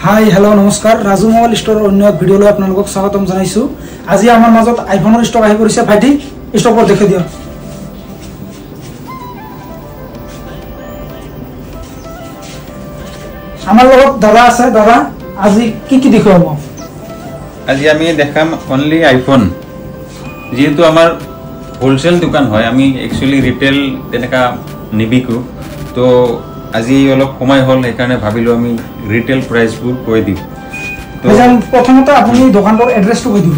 Hi hello' নমস্কাৰ Raju mobile ষ্টৰৰ অন্য এক ভিডিঅ'লৈ আপোনালোকক স্বাগতম জনাইছোঁ। আজি আমাৰ মাজত আইফোনৰ ষ্টক আহি পৰিছে। ভাইটি ষ্টকবোৰ দেখুৱাই দিয়ক। আমাৰ লগত দাদা আছে। দাদা আজি কি দেখুৱাব? আজি আমি দেখাম অনলি আইফোন। যেহেতু আমাৰ হোলসেল দোকান হয়, আমি একচুয়ালি ৰিটেল তেনেকা নিবিকো, তো আজি অলপ সময় হল সেইকাৰণে ভাবিলো আমি ৰিটেল প্ৰাইসবোৰ কৈ দিম। তো প্ৰথমতে আপুনি দোকানৰ এড্ৰেছটো কৈ দিব।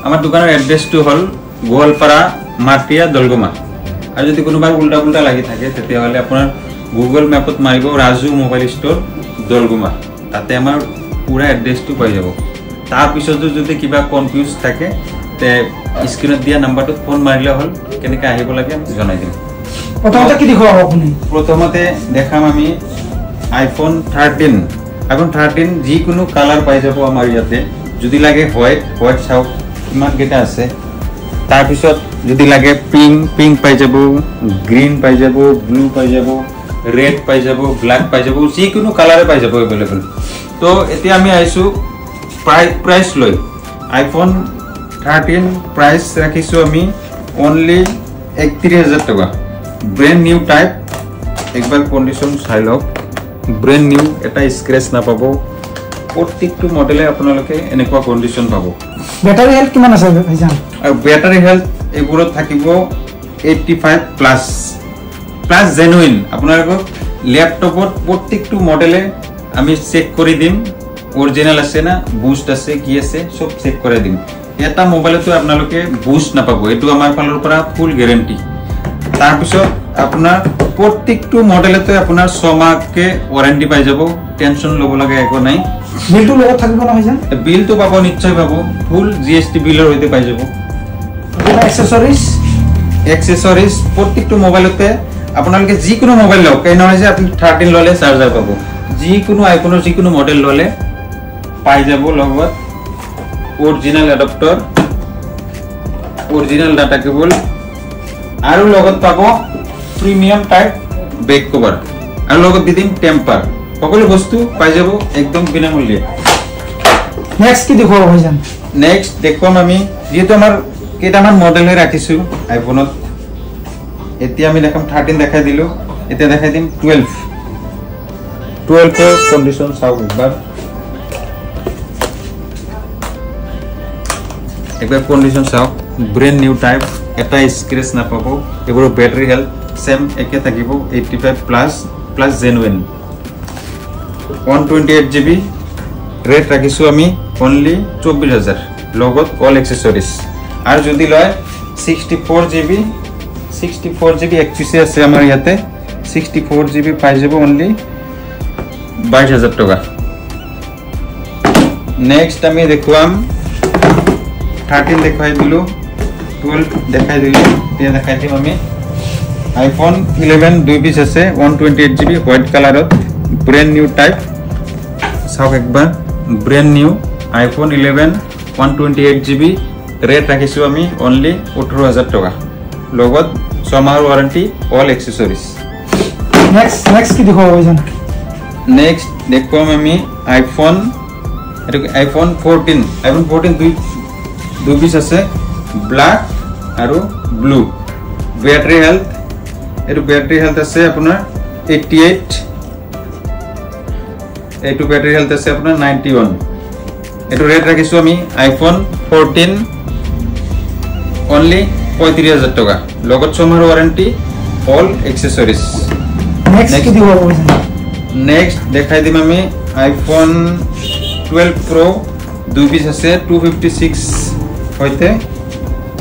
আমাৰ দোকানৰ এড্ৰেছটো হল গোৱালপাৰা মাটিয়া দলগমা। আৰু যদি কোনোবাই উল্টা লাগি থাকে তেতিয়াহলে আপোনাৰ গুগল ম্যাপত মাৰিব ৰাজু মোবাইল ষ্টৰ দলগমা, তাতে আমাৰ পুৰা এড্ৰেছটো পাই যাব। তাৰ পিছতো যদি কিবা কনফিউজ থাকে তে স্ক্ৰিনত দিয়া নাম্বাৰটোত ফোন মাৰিলে হল, কেনেকৈ আহিব লাগে আমি জনাই দিম। প্ৰথমতে কি দেখুৱাব আপুনি? প্ৰথমতে দেখাম আমি আইফোন 13। আইফোন 13 যিকোনো কালাৰ পাই যাব আমাৰ ইয়াতে। যদি লাগে হোৱাইট চাওক কিমান কেইটা আছে। তাৰপিছত যদি লাগে পিংক পাই যাব, গ্ৰীণ পাই যাব, ব্লু পাই যাব, ৰেড পাই যাব, ব্ল্যাক পাই যাব, যিকোনো কালাৰে পাই যাব এভেইলেবল। তো এতিয়া আমি আহিছোঁ প্ৰাইস লৈ। আইফোন 13 প্ৰাইস ৰাখিছোঁ আমি অনলি 31,000 টকা। ব্ৰেণ্ড নিউ টাইপ, একবাৰ কণ্ডিশ্যন চাই লওক। ব্ৰেণ্ড নিউ, এটা স্ক্ৰেচ নাপাব। প্ৰত্যেকটো মডেলে আপোনালোকে এনেকুৱা কণ্ডিশ্যন পাব। বেটাৰী হেল্থ কিমান আছে ভাইজান? আৰু বেটাৰী হেল্থ এইবোৰত থাকিব 85 প্লাছ জেনুইন। আপোনালোকক লেপটপত প্ৰত্যেকটো মডেলে আমি চেক কৰি দিম, অৰিজিনেল আছে না, বুষ্ট আছে, কি আছে সব চেক কৰি দিম। এটা মোবাইলতো আপোনালোকে বুষ্ট নাপাব, এইটো আমাৰ ফালৰ পৰা ফুল গ্যাৰান্টি। তাৰপিছত আপোনাৰ প্ৰত্যেকটো মডেলতে আপোনাৰ 6 মাহকে ওয়াৰেন্টি পাই যাব, টেনশন ল'ব লগা একো নাই। বিলটো লগত থাকিব না ভাইজান? বিলটো পাব, নিশ্চয় পাব, ফুল জিএসটি বিলৰ সৈতে পাই যাব। এক্সেসৰিজ প্ৰত্যেকটো মোবাইলতে আপোনালোকে যিকোনো মোবাইল লওক, এই নহয় যে আপুনি 13 ললে চাৰ্জাৰ পাব। যিকোনো আইফোনৰ যিকোনো মডেল ললে পাই যাব লগত original adapter, original data cable, আৰু লগত পাব প্ৰিমিয়াম টাইপ বেক কভাৰ, আৰু লগত দি দিম টেম্পাৰ। সকলো বস্তু পাই যাব একদম বিনামূল্যে। নেক্সট কি দেখুৱাব ভাইজান? নেক্সট দেখুৱাম আমি, যেহেতু আমাৰ কেইটামান মডেলে ৰাখিছোঁ আইফোনত। এতিয়া আমি দেখাম 13 দেখাই দিলোঁ, এতিয়া দেখাই দিম 12 কণ্ডিশ্যন চাওক একবাৰ কণ্ডিশ্যন চাওক। ব্ৰেণ্ড নিউ টাইপ, এটা স্ক্ৰেচ নাপাব। এইবোৰ বেটাৰী হেল্থ সেম একে থাকিব, 85 প্লাছ জেনুইন। 128 GB ৰেট ৰাখিছোঁ আমি অনলি 24,000 লগত অল এক্সেসৰিজ। আৰু যদি লয় 64 GB একপিছে আছে আমাৰ ইয়াতে, 64 GB পাই যাব অনলি 22,000 টকা। নেক্সট আমি দেখুৱাম 13 দেখাই দিলোঁ, 12 দেখাই দিলোঁ, এতিয়া দেখাই দিম আমি আইফোন 11 2 পিচ আছে, 128 GB হোৱাইট কালাৰত, ব্ৰেণ্ড নিউ টাইপ। চাওক একবাৰ, brand new iPhone 11 128 GB rate ৰাখিছোঁ আমি অনলি 18,000 টকা লগত 6 মাহৰ ৱাৰেণ্টি, অল এক্সেসৰিজ। নেক্সট কি দেখুৱাব ভাইজান? নেক্সট দেখুৱাম আমি আইফোন 14 দুই পিচ আছে, ব্ল্যাক আৰু ব্লু। বেটাৰী হেল্থ, এইটো বেটাৰী হেল্থ আছে আপোনাৰ 88, এইটো বেটাৰী হেল্থ আছে আপোনাৰ 91। এইটো ৰেট ৰাখিছোঁ আমি আইফোন 14 অনলি 35,000 টকা লগত 6 মাহৰ ৱাৰেণ্টি, অল এক্সেসৰিজ। নেক্সট দেখাই দিম আমি আইফোন 12 Pro 2 পিচ আছে, 256 হয়তে।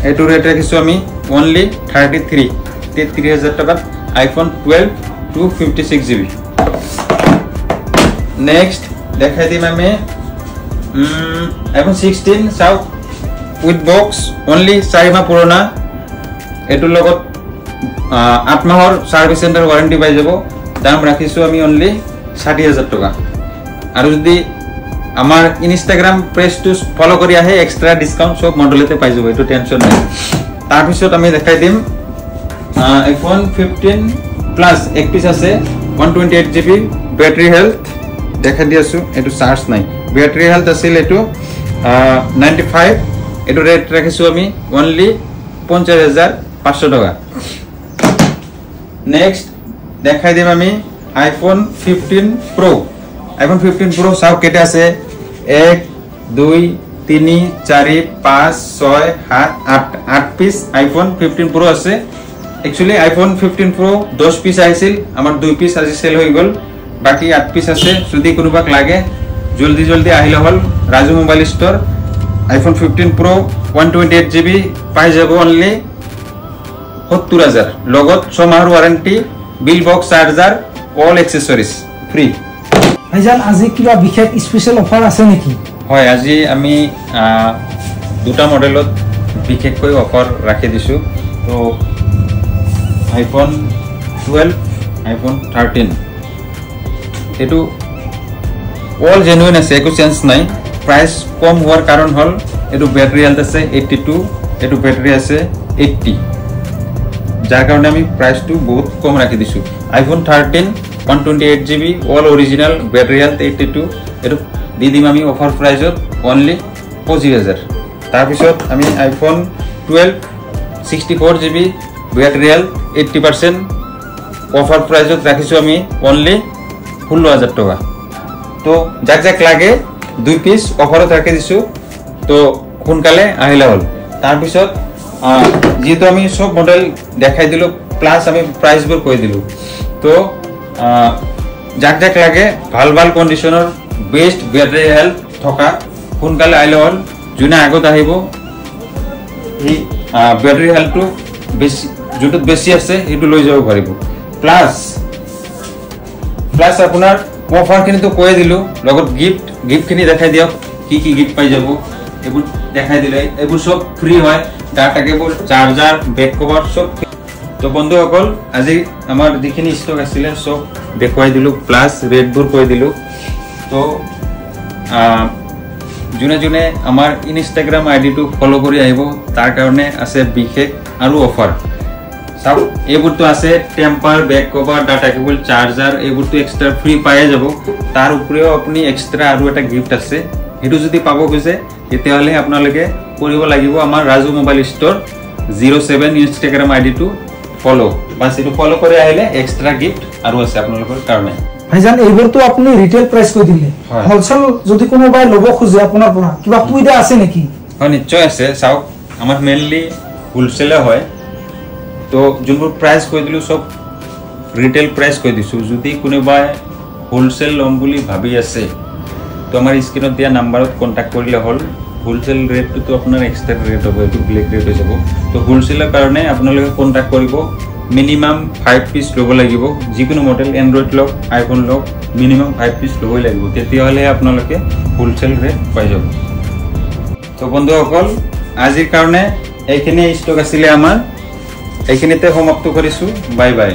এইটো ৰেট ৰাখিছোঁ আমি অনলি 33,000 টকাত আইফোন 12 256 GB। নেক্সট দেখাই দিম আমি আইফোন 16 চাওক, উইথ বক্স, অনলি 4 মাহ পুৰণা। এইটোৰ লগত 8 মাহৰ সাৰ্ভিস সেন্টাৰ ওয়াৰেন্টি পাই যাব। দাম ৰাখিছোঁ আমি অনলি 60,000 টকা। আৰু যদি আমাৰ ইনষ্টাগ্ৰাম পেজটো ফলো কৰি আহে এক্সট্ৰা ডিসকাউন্ট সব মডেলতে পাই যাব, এইটো টেনশন নাই। তাৰপিছত আমি দেখাই দিম আইফোন 15 প্লাস এক পিস আছে, 128 GB ব্যাটারি হেলথ, দেখা দি আছো এটো চার্জ নাই ব্যাটারি হেলথ আছিল এটো 95 এটো রেট রাখিছো আমি অনলি 50500 টাকা নেক্সট দেখাই দিম আমি আইফোন 15 প্রো আইফোন 15 প্রো সাউ কেটে আছে 1 2 3 4 5 6 7 8 পিস আইফোন 15 প্রো আছে एक्चुअली आईफोन 15 प्रो 10 পিস আইছিল আমার 2 পিস আজি সেল হৈ গল বাকি 8 পিস আছে যদি কোনোবাক লাগে জলদি জলদি আহিলে হল Raju mobile store iPhone 15 pro 128 GB পাই যাব অনলি 70000 লগত 6 মাহৰ warranty bill box charger all accessories free ভাইজান আজি কিবা বিশেষ স্পেশাল অফার আছে নেকি হয় আজি আমি দুটা মডেলত বিশেষকৈ অফার ৰাখি দিছো তো आईफोन 12 आईफोन 13 एटू ऑल जेन्युइन আছে একো চেঞ্জ নাই প্রাইস কম হওয়ার কারণ হল এটু ব্যাটারি হেলথ আছে 82 এটু ব্যাটারি আছে 80 যার কারণে আমি প্রাইসটু বহুত কম রাখি দিছো iPhone 13 128 GB all original battery health 82 এটু দি দিম আমি অফার প্রাইসত অনলি 25000 তার পিছত আমি iPhone 12 64 GB battery health 80% offer প্রাইসত রাখিছো আমি অনলি 16000 টাকা তো যাক যাক লাগে 2 পিস অফারত রাখি দিছো তো কোনকালে আহিলা হল তার পিছত যেহেতু আমি সব মডেল দেখাই দিলো প্লাস আমি প্রাইস বোৰ কই দিলো তো যাক যাক লাগে ভাল ভাল কন্ডিশনৰ বেস্ট ব্যাটারি হেলথ থকা কোনকালে আহিলা হল জুনা আগত আহিব এই ব্যাটারি হেলথটো বেশি যুটত বেশি আছে এটু লৈ যাব পারিব প্লাস আপনার অফার খিনি তো কই দিলো লগত গিফট খিনি দেখাই দিও কি কি গিফট পাই যাব এবু দেখাই দিলে এবু সব ফ্রি হয় data cable charger back cover সব তো বন্ধু সকল আজি আমার যিখিনি স্টক আছিল সব দেখাই দিলো প্লাস রেট বোৰ কই দিলো তো জুনে জুনে আমাৰ ইনস্টাগ্ৰাম আইডি টু ফলো কৰি আহিব তাৰ কাৰণে আছে বিশেষ আৰু অফাৰ সব এবোৰ তো আছে temper back cover data cable charger এবোৰ তো এক্সট্ৰা ফ্ৰি পায়ে যাব তাৰ উপৰেও আপনি এক্সট্ৰা আৰু এটা গিফট আছে এটো যদি পাব খুজে তেতিয়াহলে আপোনালোকে কৰিব লাগিব আমাৰ Raju mobile store 07 Instagram ID to follow বাস এটো ফলো কৰি আহিলে এক্সট্ৰা গিফট আৰু আছে আপোনালোকৰ কাৰণে ভাইজান এইবোৰ তো আপনি ৰিটেল প্ৰাইস কই দিলে হোলসেল যদি কোনো বাই লব খুজে আপোনাৰ পৰা কিবা সুবিধা আছে নেকি হয় নিশ্চয় আছে চাও আমাৰ মেইনলি হোলসেলে হয় তো যোনবোৰ প্রাইস কই দিলো সব রিটেল প্রাইস কই দিছো যদি কোনোবাই হোলসেল লম বুলি ভাবি আছে তো আমাৰ স্ক্ৰিনত দিয়া নাম্বাৰত কন্টাক্ট কৰিলে হল হোলসেল ৰেট তো আপোনাৰ এক্সট্ৰা ৰেট হ'ব এটো ব্লেক ৰেট হৈ যাব তো হোলসেলৰ কাৰণে আপোনালোকে কন্টাক্ট কৰিব মিনিমাম 5 পিস লব লাগিব যিকোনো মডেল এন্ড্ৰইড লক আইফোন লক মিনিমাম 5 পিস লবই লাগিব তেতিয়াহলে আপোনালোকে হোলসেল রেট পাই যাব তো বন্ধুসকল আজিৰ কাৰণে এইখিনি ষ্টক আছিল আমাৰ এইখিনিতে সমাপ্ত কৰিছো বাই বাই